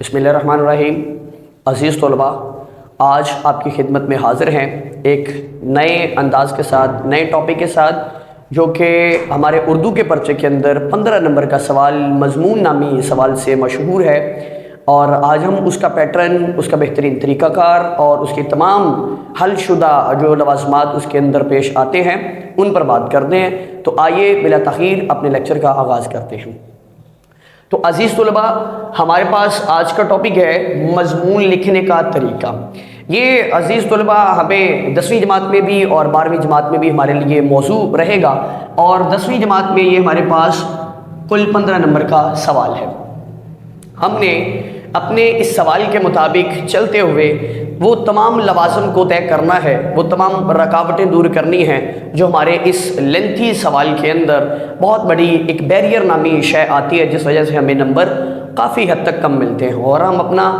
بسم اللہ الرحمن الرحیم۔ عزیز طلباء، آج آپ کی خدمت میں حاضر ہیں ایک نئے انداز کے ساتھ، نئے ٹاپک کے ساتھ، جو کہ ہمارے اردو کے پرچے کے اندر 15 نمبر کا سوال مضمون نامی سوال سے مشہور ہے، اور آج ہم اس کا پیٹرن، اس کا بہترین طریقہ کار اور اس کی تمام حل شدہ جو لوازمات اس کے اندر پیش آتے ہیں ان پر بات کرتے ہیں۔ تو آئیے بلا تاخیر اپنے لیکچر کا آغاز کرتے ہیں۔ تو عزیز طلباء، ہمارے پاس آج کا ٹاپک ہے مضمون لکھنے کا طریقہ۔ یہ عزیز طلباء ہمیں 10ویں جماعت میں بھی اور 12ویں جماعت میں بھی ہمارے لیے موضوع رہے گا، اور 10ویں جماعت میں یہ ہمارے پاس کل 15 نمبر کا سوال ہے۔ ہم نے اپنے اس سوال کے مطابق چلتے ہوئے وہ تمام لوازم کو طے کرنا ہے، وہ تمام رکاوٹیں دور کرنی ہیں جو ہمارے اس لینتھی سوال کے اندر بہت بڑی ایک بیریئر نامی شے آتی ہے، جس وجہ سے ہمیں نمبر کافی حد تک کم ملتے ہیں، اور ہم اپنا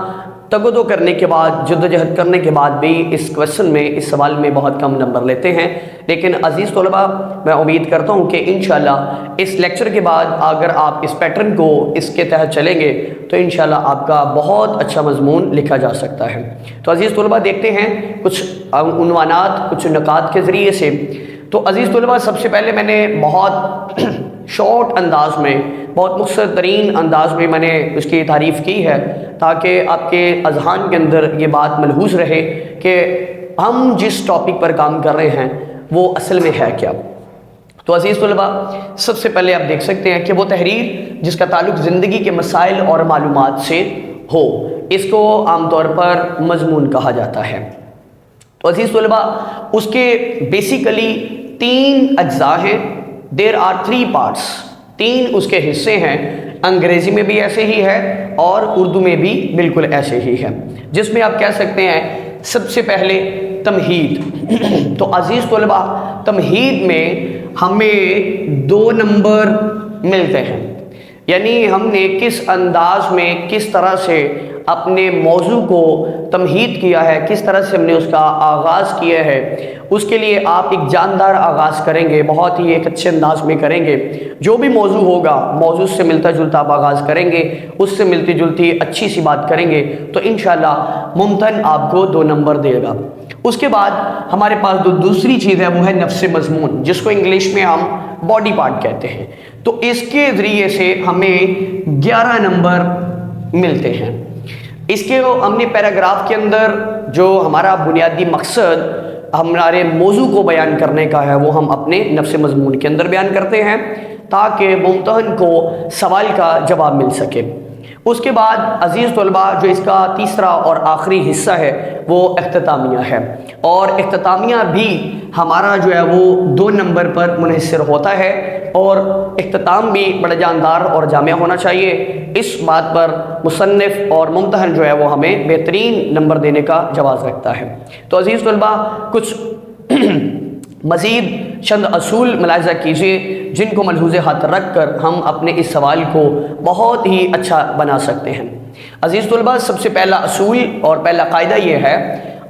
تگ و دو کرنے کے بعد، جدوجہد کرنے کے بعد بھی اس کویسچن میں، اس سوال میں بہت کم نمبر لیتے ہیں۔ لیکن عزیز طلباء، میں امید کرتا ہوں کہ انشاءاللہ اس لیکچر کے بعد اگر آپ اس پیٹرن کو اس کے تحت چلیں گے تو انشاءاللہ آپ کا بہت اچھا مضمون لکھا جا سکتا ہے۔ تو عزیز طلباء، دیکھتے ہیں کچھ عنوانات، کچھ نکات کے ذریعے سے۔ تو عزیز طلباء، سب سے پہلے میں نے بہت شارٹ انداز میں، بہت مختصر ترین انداز میں نے اس کی تعریف کی ہے، تاکہ آپ کے اذہان کے اندر یہ بات ملحوظ رہے کہ ہم جس ٹاپک پر کام کر رہے ہیں وہ اصل میں ہے کیا۔ تو عزیز طلباء، سب سے پہلے آپ دیکھ سکتے ہیں کہ وہ تحریر جس کا تعلق زندگی کے مسائل اور معلومات سے ہو، اس کو عام طور پر مضمون کہا جاتا ہے۔ تو عزیز طلباء، اس کے بیسیکلی 3 اجزاء ہیں۔ دیر آر 3 پارٹس، 3 اس کے حصے ہیں۔ انگریزی میں بھی ایسے ہی ہے اور اردو میں بھی بالکل ایسے ہی ہے، جس میں آپ کہہ سکتے ہیں سب سے پہلے تمہید۔ تو عزیز طلباء، تمہید میں ہمیں 2 نمبر ملتے ہیں، یعنی ہم نے کس انداز میں، کس طرح سے اپنے موضوع کو تمہید کیا ہے، کس طرح سے ہم نے اس کا آغاز کیا ہے، اس کے لیے آپ ایک جاندار آغاز کریں گے، بہت ہی ایک اچھے انداز میں کریں گے۔ جو بھی موضوع ہوگا، موضوع سے ملتا جلتا آپ آغاز کریں گے، اس سے ملتی جلتی اچھی سی بات کریں گے تو انشاءاللہ ممتحن آپ کو 2 نمبر دے گا۔ اس کے بعد ہمارے پاس دوسری چیز ہے، وہ ہے نفس مضمون، جس کو انگلش میں ہم باڈی پارٹ کہتے ہیں۔ تو اس کے ذریعے سے ہمیں 11 نمبر ملتے ہیں۔ اس کے ہم نے پیراگراف کے اندر جو ہمارا بنیادی مقصد ہمارے موضوع کو بیان کرنے کا ہے، وہ ہم اپنے نفس مضمون کے اندر بیان کرتے ہیں تاکہ ممتحن کو سوال کا جواب مل سکے۔ اس کے بعد عزیز طلباء، جو اس کا تیسرا اور آخری حصہ ہے وہ اختتامیہ ہے، اور اختتامیہ بھی ہمارا جو ہے وہ 2 نمبر پر منحصر ہوتا ہے، اور اختتام بھی بڑا جاندار اور جامع ہونا چاہیے۔ اس بات پر مصنف اور ممتحن جو ہے وہ ہمیں بہترین نمبر دینے کا جواز رکھتا ہے۔ تو عزیز طلباء، کچھ مزید چند اصول ملاحظہ کیجیے جن کو ملحوظ خاطر رکھ کر ہم اپنے اس سوال کو بہت ہی اچھا بنا سکتے ہیں۔ عزیز طلباء، سب سے پہلا اصول اور پہلا قاعدہ یہ ہے،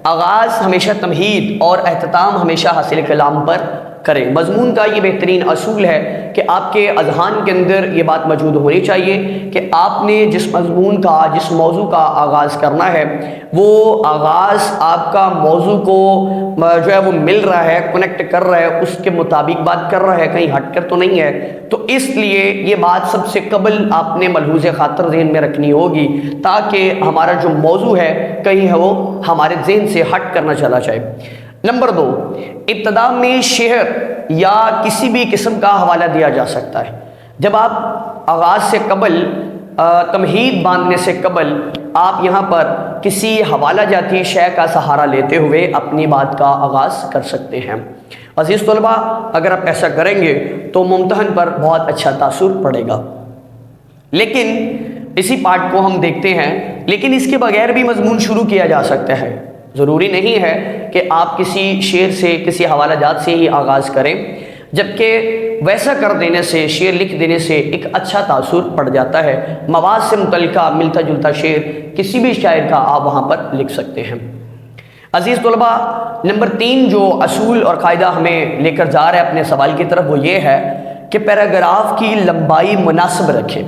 آغاز ہمیشہ تمہید اور اختتام ہمیشہ حاصل کلام پر کریں۔ مضمون کا یہ بہترین اصول ہے کہ آپ کے اذہان کے اندر یہ بات موجود ہونی چاہیے کہ آپ نے جس مضمون کا، جس موضوع کا آغاز کرنا ہے، وہ آغاز آپ کا موضوع کو جو ہے وہ مل رہا ہے، کنیکٹ کر رہا ہے، اس کے مطابق بات کر رہا ہے، کہیں ہٹ کر تو نہیں ہے۔ تو اس لیے یہ بات سب سے قبل آپ نے ملحوظ خاطر ذہن میں رکھنی ہوگی، تاکہ ہمارا جو موضوع ہے کہیں وہ ہمارے ذہن سے ہٹ کرنا چلا جائے۔ نمبر 2، ابتدا میں شعر یا کسی بھی قسم کا حوالہ دیا جا سکتا ہے۔ جب آپ آغاز سے قبل، تمہید باندھنے سے قبل، آپ یہاں پر کسی حوالہ جاتی شے کا سہارا لیتے ہوئے اپنی بات کا آغاز کر سکتے ہیں۔ عزیز طلباء، اگر آپ ایسا کریں گے تو ممتحن پر بہت اچھا تاثر پڑے گا۔ لیکن اسی پارٹ کو ہم دیکھتے ہیں، لیکن اس کے بغیر بھی مضمون شروع کیا جا سکتا ہے۔ ضروری نہیں ہے کہ آپ کسی شعر سے، کسی حوالہ جات سے ہی آغاز کریں، جبکہ ویسا کر دینے سے، شعر لکھ دینے سے ایک اچھا تاثر پڑ جاتا ہے۔ مواد سے متعلقہ ملتا جلتا شعر کسی بھی شاعر کا آپ وہاں پر لکھ سکتے ہیں۔ عزیز طلباء، نمبر 3 جو اصول اور قاعدہ ہمیں لے کر جا رہا ہے اپنے سوال کی طرف، وہ یہ ہے کہ پیراگراف کی لمبائی مناسب رکھیں۔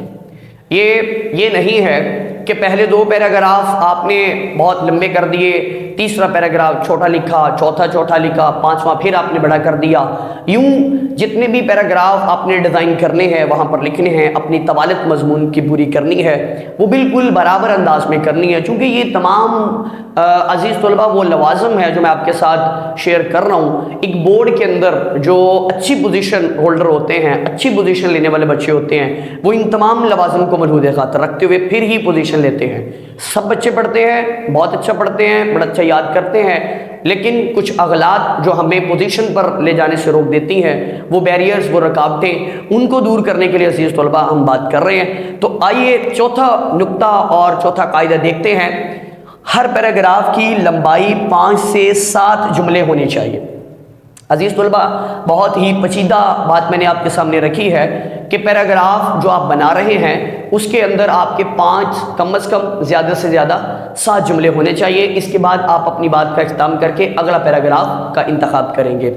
یہ نہیں ہے کہ پہلے 2 پیراگراف آپ نے بہت لمبے کر دیے، تیسرا پیراگراف چھوٹا لکھا، چوتھا چھوٹا لکھا، 5واں پھر آپ نے بڑا کر دیا. یوں جتنے بھی پیراگراف آپ نے ڈیزائن کرنے ہیں وہاں پر لکھنے ہیں، اپنی طوالت مضمون کی پوری کرنی ہے، وہ بالکل برابر انداز میں کرنی ہے. چونکہ یہ تمام عزیز طلبہ وہ لوازم ہے جو میں آپ کے ساتھ شیئر کر رہا ہوں. ایک بورڈ کے اندر جو اچھی پوزیشن ہولڈر ہوتے ہیں، اچھی پوزیشن لینے والے بچے ہوتے ہیں، وہ ان تمام لوازم کو ملحوظ خاطر رکھتے ہوئے پھر ہی پوزیشن لیتے ہیں. سب بچے پڑھتے ہیں، بہت اچھا پڑھتے ہیں، بڑا اچھا یاد کرتے ہیں، لیکن کچھ اغلاط جو ہمیں پوزیشن پر لے جانے سے روک دیتی ہیں، وہ بیریئرز، وہ رکاوٹیں، ان کو دور کرنے کے لیے عزیز طلبہ ہم بات کر رہے ہیں. تو آئیے چوتھا نقطہ اور چوتھا قاعدہ دیکھتے ہیں. ہر پیراگراف کی لمبائی 5 سے 7 جملے ہونی چاہیے. عزیز طلبہ بہت ہی پیچیدہ بات میں نے آپ کے سامنے رکھی ہے کہ پیراگراف جو آپ بنا رہے ہیں اس کے اندر آپ کے 5 کم از کم زیادہ سے زیادہ 7 جملے ہونے چاہیے. اس کے بعد آپ اپنی بات کا اختتام کر کے اگلا پیراگراف کا انتخاب کریں گے.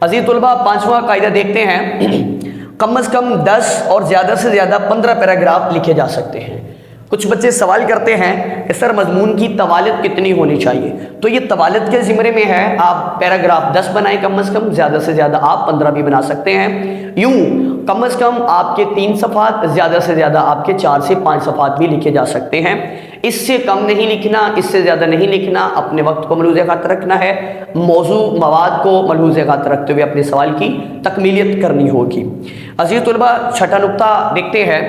عزیز طلبہ 5واں قاعدہ دیکھتے ہیں. کم از کم 10 اور زیادہ سے زیادہ 15 پیراگراف لکھے جا سکتے ہیں. کچھ بچے سوال کرتے ہیں کہ سر مضمون کی طوالت کتنی ہونی چاہیے؟ تو یہ طوالت کے زمرے میں ہے. آپ پیراگراف 10 بنائیں کم از کم، زیادہ سے زیادہ آپ 15 بھی بنا سکتے ہیں. یوں کم از کم آپ کے 3 صفحات، زیادہ سے زیادہ آپ کے 4 سے 5 صفحات بھی لکھے جا سکتے ہیں. اس سے کم نہیں لکھنا، اس سے زیادہ نہیں لکھنا. اپنے وقت کو ملحوظ خاطر رکھنا ہے، موضوع مواد کو ملحوظ خاطر رکھتے ہوئے اپنے سوال کی تکمیلیت کرنی ہوگی. عزیز طلبہ چھٹا نقطہ دیکھتے ہیں.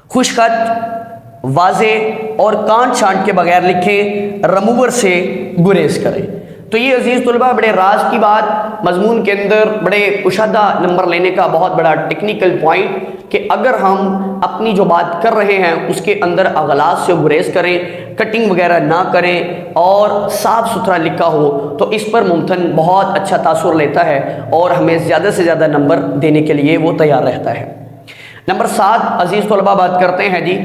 خوش خط واضح اور کانٹ چھانٹ کے بغیر لکھیں، رموور سے گریز کریں. تو یہ عزیز طلبہ بڑے راز کی بات، مضمون کے اندر بڑے کشادہ نمبر لینے کا بہت بڑا ٹیکنیکل پوائنٹ کہ اگر ہم اپنی جو بات کر رہے ہیں اس کے اندر اغلاط سے گریز کریں، کٹنگ وغیرہ نہ کریں اور صاف ستھرا لکھا ہو تو اس پر ممتن بہت اچھا تاثر لیتا ہے اور ہمیں زیادہ سے زیادہ نمبر دینے کے لیے وہ تیار رہتا ہے. نمبر 7 عزیز طلبہ بات کرتے ہیں جی،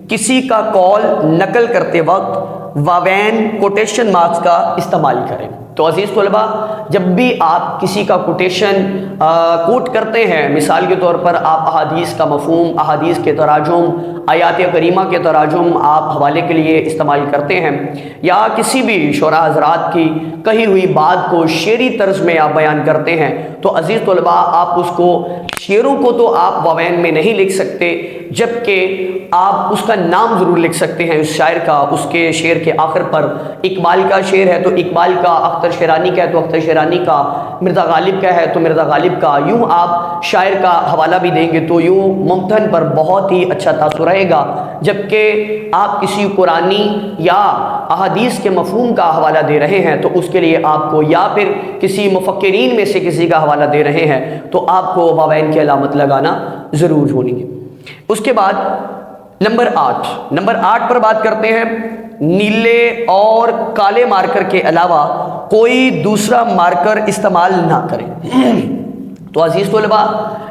کسی کا کال نقل کرتے وقت واوین کوٹیشن مارکس کا استعمال کریں. تو عزیز طلبہ جب بھی آپ کسی کا کوٹیشن کوٹ کرتے ہیں، مثال کے طور پر آپ احادیث کا مفہوم، احادیث کے تراجم، آیات کریمہ کے تراجم آپ حوالے کے لیے استعمال کرتے ہیں، یا کسی بھی شعراء حضرات کی کہی ہوئی بات کو شعری طرز میں آپ بیان کرتے ہیں، تو عزیز طلبہ آپ اس کو، شعروں کو تو آپ واوین میں نہیں لکھ سکتے، جبکہ آپ اس کا نام ضرور لکھ سکتے ہیں اس شاعر کا. اس کے شعر کے آخر پر اقبال کا شعر ہے تو اقبال کا، اختر شیرانی کا ہے تو اختر شیرانی کا، مرزا غالب کا ہے تو مرزا غالب کا. یوں آپ شاعر کا حوالہ بھی دیں گے تو یوں ممتن پر بہت ہی اچھا تاثر رہے گا. جبکہ آپ کسی قرآنی یا احادیث کے مفہوم کا حوالہ دے رہے ہیں تو اس کے لیے آپ کو، یا پھر کسی مفکرین میں سے کسی کا حوالہ دے رہے ہیں تو آپ کو واوین کی علامت لگانا ضرور ہونی ہے. اس کے بعد نمبر 8 پر بات کرتے ہیں. نیلے اور کالے مارکر کے علاوہ کوئی دوسرا مارکر استعمال نہ کریں. تو عزیز طلبہ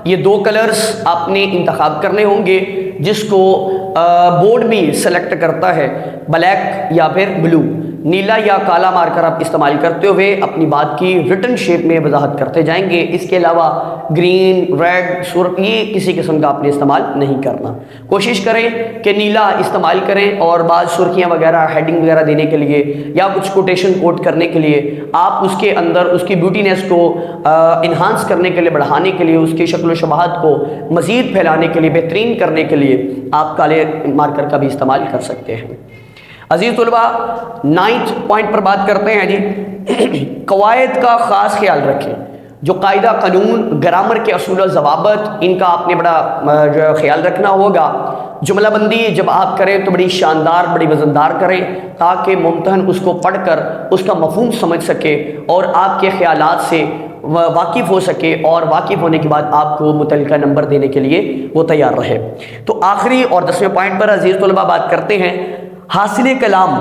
یہ 2 کلرز آپ نے انتخاب کرنے ہوں گے جس کو بورڈ بھی سلیکٹ کرتا ہے، بلیک یا پھر بلو. نیلا یا کالا مارکر آپ استعمال کرتے ہوئے اپنی بات کی ریٹن شیپ میں وضاحت کرتے جائیں گے. اس کے علاوہ گرین، ریڈ، سرخ یہ کسی قسم کا آپ نے استعمال نہیں کرنا. کوشش کریں کہ نیلا استعمال کریں اور بعض سرخیاں وغیرہ ہیڈنگ وغیرہ دینے کے لیے یا کچھ کوٹیشن کوٹ کرنے کے لیے آپ اس کے اندر اس کی بیوٹینس کو انہانس کرنے کے لیے، بڑھانے کے لیے، اس کی شکل و شباہت کو مزید پھیلانے کے لیے، بہترین کرنے کے لیے آپ کالے مارکر کا بھی استعمال کر سکتے ہیں. عزیز طلبہ 9 پوائنٹ پر بات کرتے ہیں جی. قواعد کا خاص خیال رکھیں. جو قاعدہ، قانون، گرامر کے اصول و ضوابط، ان کا آپ نے بڑا جو خیال رکھنا ہوگا. جملہ بندی جب آپ کریں تو بڑی شاندار، بڑی وزندار کریں تاکہ ممتحن اس کو پڑھ کر اس کا مفہوم سمجھ سکے اور آپ کے خیالات سے واقف ہو سکے، اور واقف ہونے کے بعد آپ کو متعلقہ نمبر دینے کے لیے وہ تیار رہے. تو آخری اور 10ویں پوائنٹ پر عزیز طلبہ بات کرتے ہیں. حاصل کلام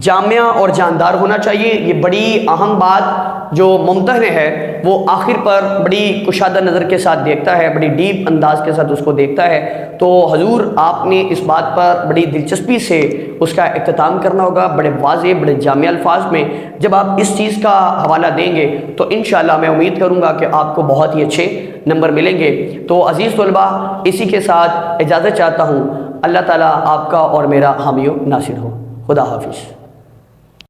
جامع اور جاندار ہونا چاہیے. یہ بڑی اہم بات جو ممتحن ہے وہ آخر پر بڑی کشادہ نظر کے ساتھ دیکھتا ہے، بڑی ڈیپ انداز کے ساتھ اس کو دیکھتا ہے، تو حضور آپ نے اس بات پر بڑی دلچسپی سے اس کا اختتام کرنا ہوگا، بڑے واضح بڑے جامع الفاظ میں جب آپ اس چیز کا حوالہ دیں گے تو انشاءاللہ میں امید کروں گا کہ آپ کو بہت ہی اچھے نمبر ملیں گے۔ تو عزیز طلباء، اسی کے ساتھ اجازت چاہتا ہوں، اللہ تعالیٰ آپ کا اور میرا حامی و ناصر ہو۔ خدا حافظ۔